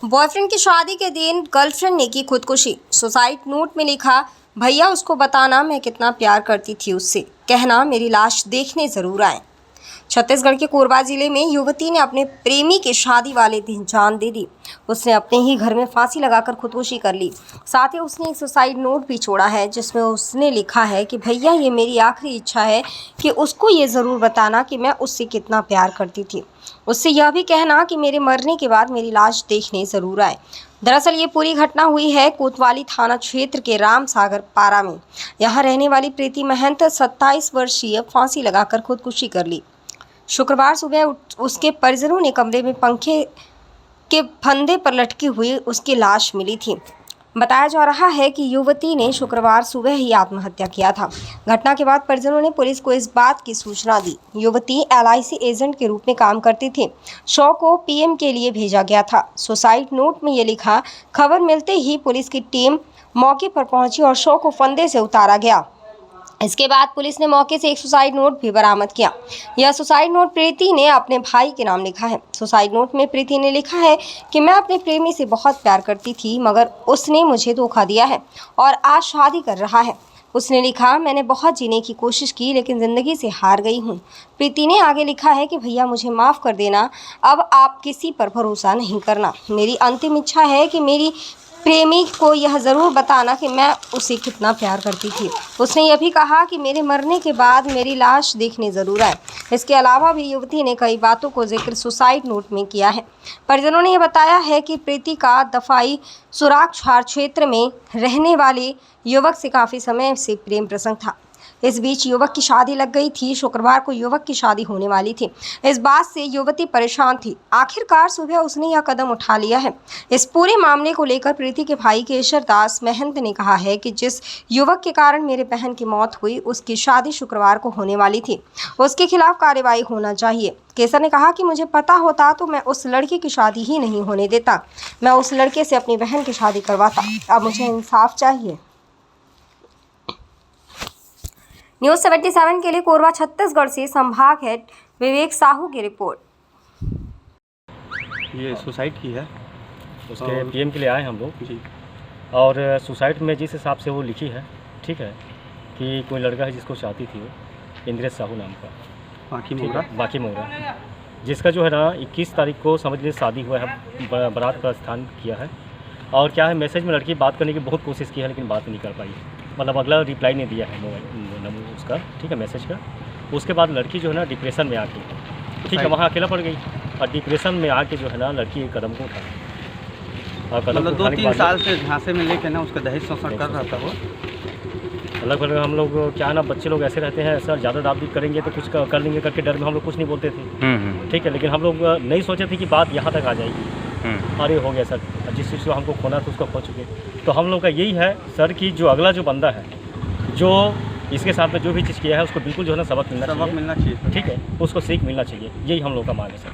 Boyfriend की शादी के दिन गर्लफ्रेंड ने की खुदकुशी। सुसाइड नोट में लिखा, भैया उसको बताना मैं कितना प्यार करती थी उससे, कहना मेरी लाश देखने ज़रूर आए। छत्तीसगढ़ के कोरबा जिले में युवती ने अपने प्रेमी की शादी वाले दिन जान दे दी। उसने अपने ही घर में फांसी लगाकर खुदकुशी कर ली। साथ ही उसने एक सुसाइड नोट भी छोड़ा है, जिसमें उसने लिखा है कि भैया ये मेरी आखिरी इच्छा है कि उसको ये ज़रूर बताना कि मैं उससे कितना प्यार करती थी। उससे यह भी कहना कि मेरे मरने के बाद मेरी लाश देखने ज़रूर आए। दरअसल ये पूरी घटना हुई है कोतवाली थाना क्षेत्र के राम सागर पारा में। यहाँ रहने वाली प्रीति महंत 27 वर्षीय फांसी लगाकर खुदकुशी कर ली। शुक्रवार सुबह उसके परिजनों ने कमरे में पंखे के फंदे पर लटकी हुई उसकी लाश मिली थी। बताया जा रहा है कि युवती ने शुक्रवार सुबह ही आत्महत्या किया था। घटना के बाद परिजनों ने पुलिस को इस बात की सूचना दी। युवती LIC एजेंट के रूप में काम करती थी। शव को PM के लिए भेजा गया था। सुसाइड नोट में ये लिखा, खबर मिलते ही पुलिस की टीम मौके पर पहुंची और शव को फंदे से उतारा गया। इसके बाद पुलिस ने मौके से एक सुसाइड नोट भी बरामद किया। यह सुसाइड नोट प्रीति ने अपने भाई के नाम लिखा है। सुसाइड नोट में प्रीति ने लिखा है कि मैं अपने प्रेमी से बहुत प्यार करती थी, मगर उसने मुझे धोखा दिया है और आज शादी कर रहा है। उसने लिखा, मैंने बहुत जीने की कोशिश की लेकिन ज़िंदगी से हार गई हूँ। प्रीति ने आगे लिखा है कि भैया मुझे माफ़ कर देना, अब आप किसी पर भरोसा नहीं करना। मेरी अंतिम इच्छा है कि मेरी प्रेमी को यह ज़रूर बताना कि मैं उसे कितना प्यार करती थी। उसने यह भी कहा कि मेरे मरने के बाद मेरी लाश देखने ज़रूर आए। इसके अलावा भी युवती ने कई बातों को जिक्र सुसाइड नोट में किया है। परिजनों ने यह बताया है कि प्रीति का दफाई सुरागछाड़ क्षेत्र में रहने वाले युवक से काफ़ी समय से प्रेम प्रसंग था। इस बीच युवक की शादी लग गई थी। शुक्रवार को युवक की शादी होने वाली थी। इस बात से युवती परेशान थी। आखिरकार सुबह उसने यह कदम उठा लिया है। इस पूरे मामले को लेकर प्रीति के भाई केशर दास महंत ने कहा है कि जिस युवक के कारण मेरे बहन की मौत हुई, उसकी शादी शुक्रवार को होने वाली थी। उसके खिलाफ कार्रवाई होना चाहिए। केसर ने कहा कि मुझे पता होता तो मैं उस लड़के की शादी ही नहीं होने देता। मैं उस लड़के से अपनी बहन की शादी करवाता। अब मुझे इंसाफ चाहिए। न्यूज़ 77 के लिए कोरबा छत्तीसगढ़ से संभाग हेड विवेक साहू की रिपोर्ट। ये सुसाइड की है, उसके PM के लिए आए हम लोग जी। और सुसाइड में जिस हिसाब से वो लिखी है, ठीक है, कि कोई लड़का है जिसको चाहती थी वो, इंद्रेश साहू नाम का, बाकी मोहरा, जिसका जो है ना 21 तारीख को समझ लीजिए शादी हुआ है, बारात का स्थान किया है। और क्या है, मैसेज में लड़की बात करने की बहुत कोशिश की है लेकिन बात नहीं कर पाई, मतलब अगला रिप्लाई नहीं दिया है मोबाइल उसका, ठीक है, मैसेज का। उसके बाद लड़की जो है ना डिप्रेशन में आके, ठीक है, वहाँ अकेला पड़ गई और डिप्रेशन में आके जो है ना लड़की एक कदम को उठाया और कदम मतलब 2-3 साल से झांसे में लेके ना उसका दहेज शोषण कर रहा था वो। लगभग हम लोग क्या ना, बच्चे लोग ऐसे रहते हैं सर, ज़्यादा दाबी करेंगे तो कुछ कर लेंगे करके डर में हम लोग कुछ नहीं बोलते थे, ठीक है, लेकिन हम लोग नहीं सोचे थे कि बात यहाँ तक आ जाएगी। और ये हो गया सर, जिस चीज़ को हमको खोना था उसको खो चुके। तो हम लोग का यही है सर कि जो अगला जो बंदा है, जो इसके साथ में जो भी चीज़ किया है उसको बिल्कुल जो है ना सबक मिलना चाहिए, ठीक है, उसको सीख मिलना चाहिए। यही हम लोग का मांग है सर।